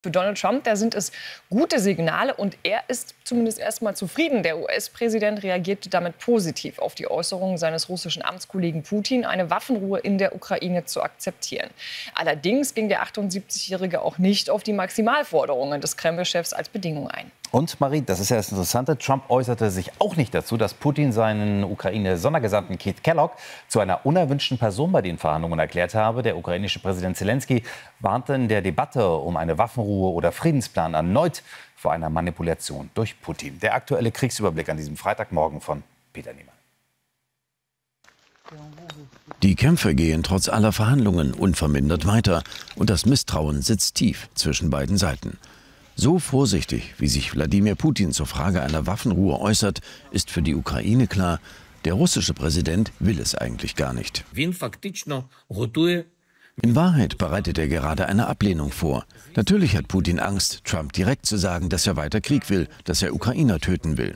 Für Donald Trump, da sind es gute Signale und er ist zumindest erstmal zufrieden. Der US-Präsident reagierte damit positiv auf die Äußerungen seines russischen Amtskollegen Putin, eine Waffenruhe in der Ukraine zu akzeptieren. Allerdings ging der 78-Jährige auch nicht auf die Maximalforderungen des Kreml-Chefs als Bedingung ein. Und Marie, das ist ja das Interessante, Trump äußerte sich auch nicht dazu, dass Putin seinen Ukraine-Sondergesandten Keith Kellogg zu einer unerwünschten Person bei den Verhandlungen erklärt habe. Der ukrainische Präsident Zelensky warnte in der Debatte um eine Waffenruhe oder Friedensplan erneut vor einer Manipulation durch Putin. Der aktuelle Kriegsüberblick an diesem Freitagmorgen von Peter Niemann. Die Kämpfe gehen trotz aller Verhandlungen unvermindert weiter und das Misstrauen sitzt tief zwischen beiden Seiten. So vorsichtig, wie sich Wladimir Putin zur Frage einer Waffenruhe äußert, ist für die Ukraine klar, der russische Präsident will es eigentlich gar nicht. In Wahrheit bereitet er gerade eine Ablehnung vor. Natürlich hat Putin Angst, Trump direkt zu sagen, dass er weiter Krieg will, dass er Ukrainer töten will.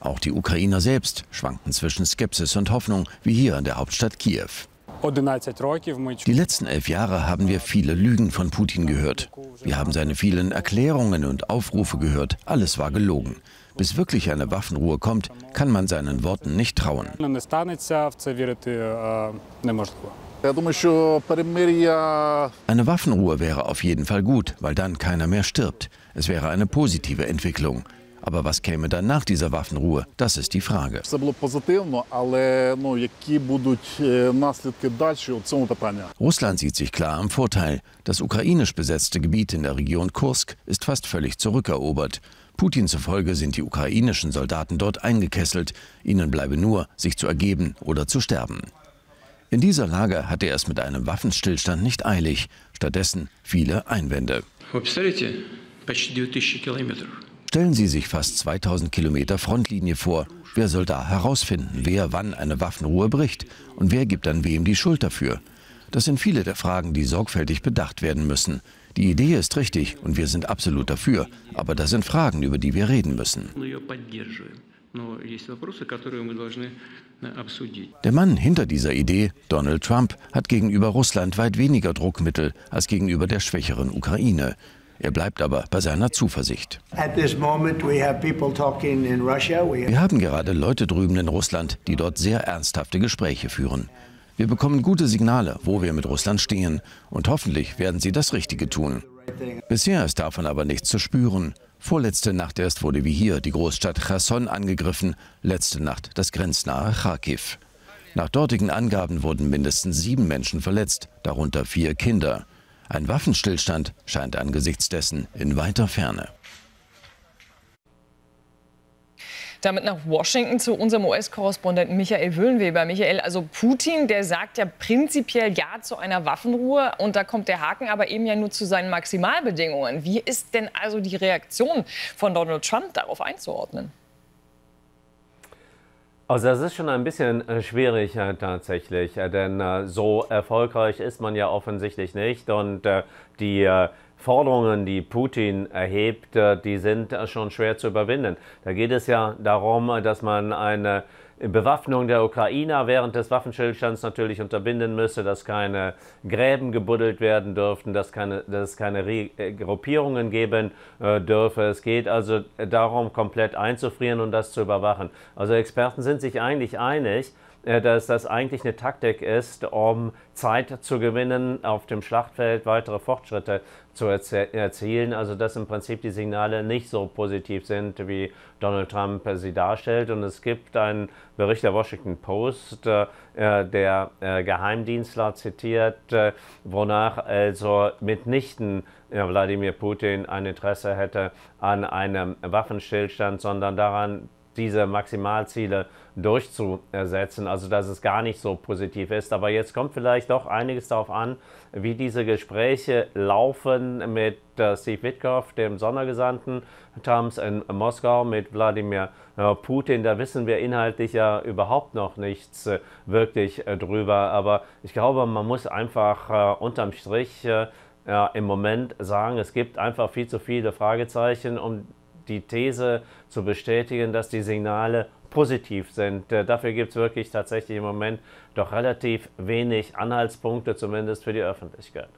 Auch die Ukrainer selbst schwanken zwischen Skepsis und Hoffnung, wie hier in der Hauptstadt Kiew. Die letzten 11 Jahre haben wir viele Lügen von Putin gehört. Wir haben seine vielen Erklärungen und Aufrufe gehört. Alles war gelogen. Bis wirklich eine Waffenruhe kommt, kann man seinen Worten nicht trauen. Eine Waffenruhe wäre auf jeden Fall gut, weil dann keiner mehr stirbt. Es wäre eine positive Entwicklung. Aber was käme dann nach dieser Waffenruhe? Das ist die Frage. Russland sieht sich klar im Vorteil. Das ukrainisch besetzte Gebiet in der Region Kursk ist fast völlig zurückerobert. Putin zufolge sind die ukrainischen Soldaten dort eingekesselt. Ihnen bleibe nur, sich zu ergeben oder zu sterben. In dieser Lage hatte er es mit einem Waffenstillstand nicht eilig. Stattdessen viele Einwände. Stellen Sie sich fast 2000 Kilometer Frontlinie vor. Wer soll da herausfinden, wer wann eine Waffenruhe bricht? Und wer gibt dann wem die Schuld dafür? Das sind viele der Fragen, die sorgfältig bedacht werden müssen. Die Idee ist richtig und wir sind absolut dafür. Aber das sind Fragen, über die wir reden müssen. Der Mann hinter dieser Idee, Donald Trump, hat gegenüber Russland weit weniger Druckmittel als gegenüber der schwächeren Ukraine. Er bleibt aber bei seiner Zuversicht. Wir haben gerade Leute drüben in Russland, die dort sehr ernsthafte Gespräche führen. Wir bekommen gute Signale, wo wir mit Russland stehen. Und hoffentlich werden sie das Richtige tun. Bisher ist davon aber nichts zu spüren. Vorletzte Nacht erst wurde wie hier die Großstadt Cherson angegriffen, letzte Nacht das grenznahe Charkiw. Nach dortigen Angaben wurden mindestens 7 Menschen verletzt, darunter 4 Kinder. Ein Waffenstillstand scheint angesichts dessen in weiter Ferne. Damit nach Washington zu unserem US-Korrespondenten Michael Wöhlenweber. Michael, also Putin, der sagt ja prinzipiell Ja zu einer Waffenruhe. Und da kommt der Haken aber eben ja nur zu seinen Maximalbedingungen. Wie ist denn also die Reaktion von Donald Trump darauf einzuordnen? Also das ist schon ein bisschen schwierig tatsächlich, denn so erfolgreich ist man ja offensichtlich nicht und die Forderungen, die Putin erhebt, die sind schon schwer zu überwinden. Da geht es ja darum, dass man eine Bewaffnung der Ukrainer während des Waffenstillstands natürlich unterbinden müsse, dass keine Gräben gebuddelt werden dürften, dass es keine Gruppierungen geben dürfe. Es geht also darum, komplett einzufrieren und das zu überwachen. Also Experten sind sich eigentlich einig, dass das eigentlich eine Taktik ist, um Zeit zu gewinnen, auf dem Schlachtfeld weitere Fortschritte zu erzielen. Also dass im Prinzip die Signale nicht so positiv sind, wie Donald Trump sie darstellt. Und es gibt einen Bericht der Washington Post, der Geheimdienstler zitiert, wonach also mitnichten Wladimir Putin ein Interesse hätte an einem Waffenstillstand, sondern daran, diese Maximalziele durchzusetzen, also dass es gar nicht so positiv ist. Aber jetzt kommt vielleicht doch einiges darauf an, wie diese Gespräche laufen mit Steve Witkoff, dem Sondergesandten Trumps in Moskau, mit Wladimir Putin. Da wissen wir inhaltlich ja überhaupt noch nichts wirklich drüber. Aber ich glaube, man muss einfach unterm Strich im Moment sagen, es gibt einfach viel zu viele Fragezeichen, um die These zu bestätigen, dass die Signale positiv sind. Dafür gibt es wirklich tatsächlich im Moment doch relativ wenig Anhaltspunkte, zumindest für die Öffentlichkeit.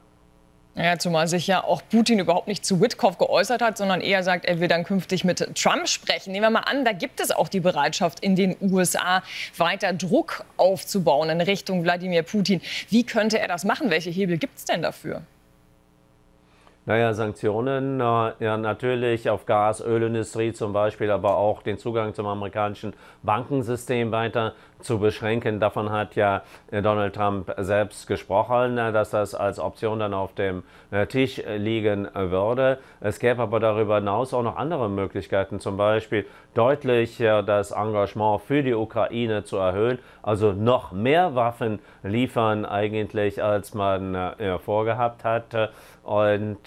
Ja, zumal sich ja auch Putin überhaupt nicht zu Witkow geäußert hat, sondern eher sagt, er will dann künftig mit Trump sprechen. Nehmen wir mal an, da gibt es auch die Bereitschaft in den USA, weiter Druck aufzubauen in Richtung Wladimir Putin. Wie könnte er das machen? Welche Hebel gibt es denn dafür? Naja, Sanktionen, ja natürlich auf Gas, Ölindustrie zum Beispiel, aber auch den Zugang zum amerikanischen Bankensystem weiter zu beschränken. Davon hat ja Donald Trump selbst gesprochen, dass das als Option dann auf dem Tisch liegen würde. Es gäbe aber darüber hinaus auch noch andere Möglichkeiten, zum Beispiel deutlich das Engagement für die Ukraine zu erhöhen, also noch mehr Waffen liefern eigentlich, als man vorgehabt hat. Und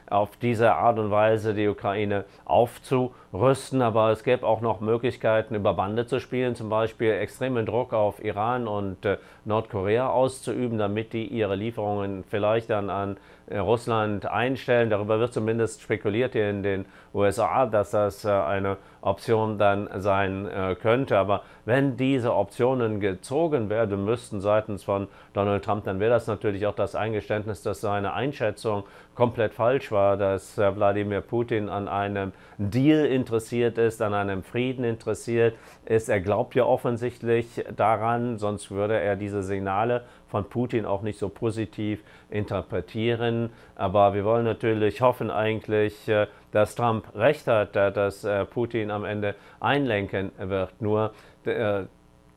auf diese Art und Weise die Ukraine aufzurüsten. Aber es gäbe auch noch Möglichkeiten, über Bande zu spielen, zum Beispiel extremen Druck auf Iran und Nordkorea auszuüben, damit die ihre Lieferungen vielleicht dann an Russland einstellen. Darüber wird zumindest spekuliert hier in den USA, dass das eine Option dann sein könnte. Aber wenn diese Optionen gezogen werden müssten seitens von Donald Trump, dann wäre das natürlich auch das Eingeständnis, dass seine Einschätzung komplett falsch war, dass Wladimir Putin an einem Deal interessiert ist, an einem Frieden interessiert ist. Er glaubt ja offensichtlich daran, sonst würde er diese Signale von Putin auch nicht so positiv interpretieren. Aber wir wollen natürlich hoffen eigentlich, dass Trump recht hat, dass Putin am Ende einlenken wird. Nur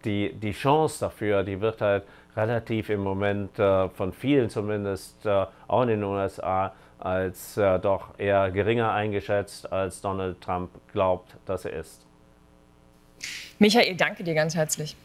die Chance dafür, die wird halt relativ im Moment von vielen zumindest, auch in den USA, als doch eher geringer eingeschätzt, als Donald Trump glaubt, dass er ist. Michael, danke dir ganz herzlich.